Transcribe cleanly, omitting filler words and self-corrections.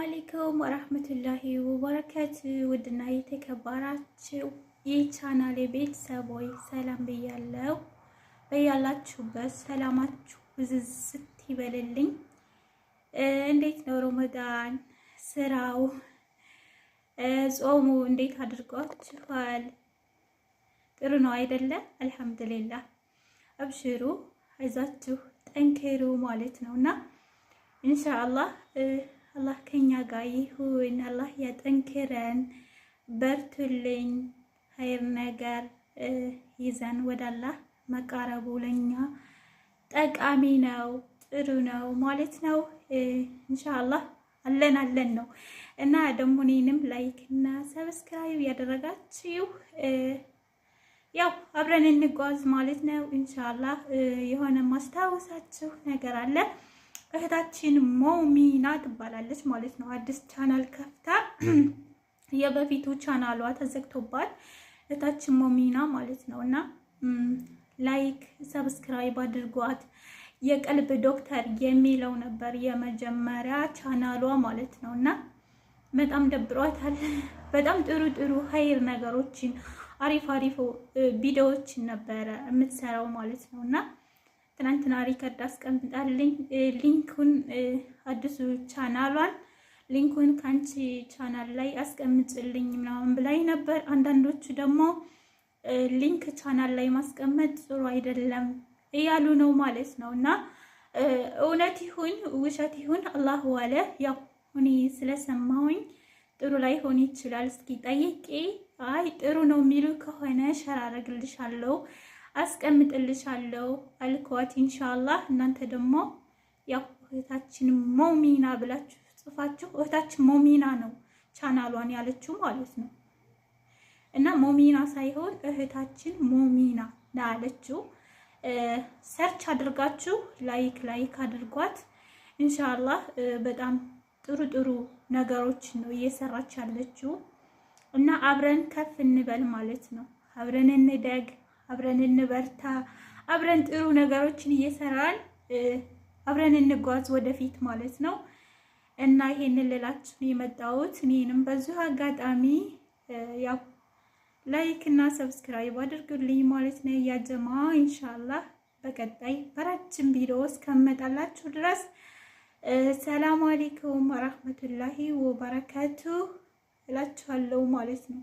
አለይኩም ወራህመቱላሂ ወበረካቱ። ውድና የተከበራችሁ የቻናሌ ቤተሰቦች ሰላም ብያለሁ። በያላችሁበት ሰላማችሁ ብዝዝት ይበልልኝ። እንዴት ነው ረመዳን ስራው፣ ጾሙ እንዴት አድርጓችኋል? ጥሩ ነው አይደለ? አልሐምዱሊላህ። አብሽሩ፣ አይዛችሁ፣ ጠንክሩ ማለት ነውና ኢንሻአላህ አላህ ከኛ ጋር ይሁን። አላህ ያጠንክረን። በርቱልኝ። ኸይር ነገር ይዘን ወደ አላህ መቃረቡ ለኛ ጠቃሚ ነው፣ ጥሩ ነው ማለት ነው። ኢንሻአላህ አለን ነው እና ደግሞ እኔንም ላይክ እና ሰብስክራይብ ያደረጋችሁ ያው አብረን እንጓዝ ማለት ነው። ኢንሻአላህ የሆነ ማስታወሳችሁ ነገር አለ። እህታችን ሞሚና ትባላለች ማለት ነው። አዲስ ቻናል ከፍታ የበፊቱ ቻናሏ ተዘግቶባት እህታችን ሞሚና ማለት ነው እና ላይክ ሰብስክራይብ አድርጓት። የቀልብ ዶክተር የሚለው ነበር የመጀመሪያ ቻናሏ ማለት ነው እና በጣም ደብሯታል። በጣም ጥሩ ኸይር ነገሮችን አሪፍ ቪዲዮዎችን ነበረ የምትሰራው ማለት ነው እና ትናንትና ሪከርድ አስቀምጣልኝ ሊንኩን አዲሱ ቻናሏን ሊንኩን ካንቺ ቻናል ላይ አስቀምጭልኝ ምናምን ብላኝ ነበር። አንዳንዶቹ ደግሞ ሊንክ ቻናል ላይ ማስቀመጥ ጥሩ አይደለም እያሉ ነው ማለት ነው እና እውነት ይሁን ውሸት ይሁን አላሁ አለ። ያው እኔ ስለሰማሁኝ ጥሩ ላይ ሆን ይችላል። እስኪ ጠይቄ አይ ጥሩ ነው የሚሉ ከሆነ ሸር አደርግልሻለሁ አስቀምጥልሻለሁ አልኳት። ኢንሻአላህ እናንተ ደግሞ ያው እህታችን ሞሚና ብላችሁ ጽፋችሁ እህታችን ሞሚና ነው ቻናሏን ያለችው ማለት ነው እና ሞሚና ሳይሆን እህታችን ሞሚና ያለችው። ሰርች አድርጋችሁ ላይክ አድርጓት። ኢንሻአላህ በጣም ጥሩ ነገሮች ነው እየሰራች ያለችው እና አብረን ከፍ እንበል ማለት ነው። አብረን እንደግ፣ አብረን እንበርታ፣ አብረን ጥሩ ነገሮችን እየሰራን አብረን እንጓዝ ወደፊት ማለት ነው እና ይሄንን ልላችሁ ነው የመጣሁት። እኔንም በዚሁ አጋጣሚ ያው ላይክ እና ሰብስክራይብ አድርጉልኝ ማለት ነው ያ ጀማ። ኢንሻአላህ በቀጣይ በረጅም ቪዲዮ እስከመጣላችሁ ድረስ ሰላም አለይኩም ወራህመቱላሂ ወበረካቱ እላችኋለሁ ማለት ነው።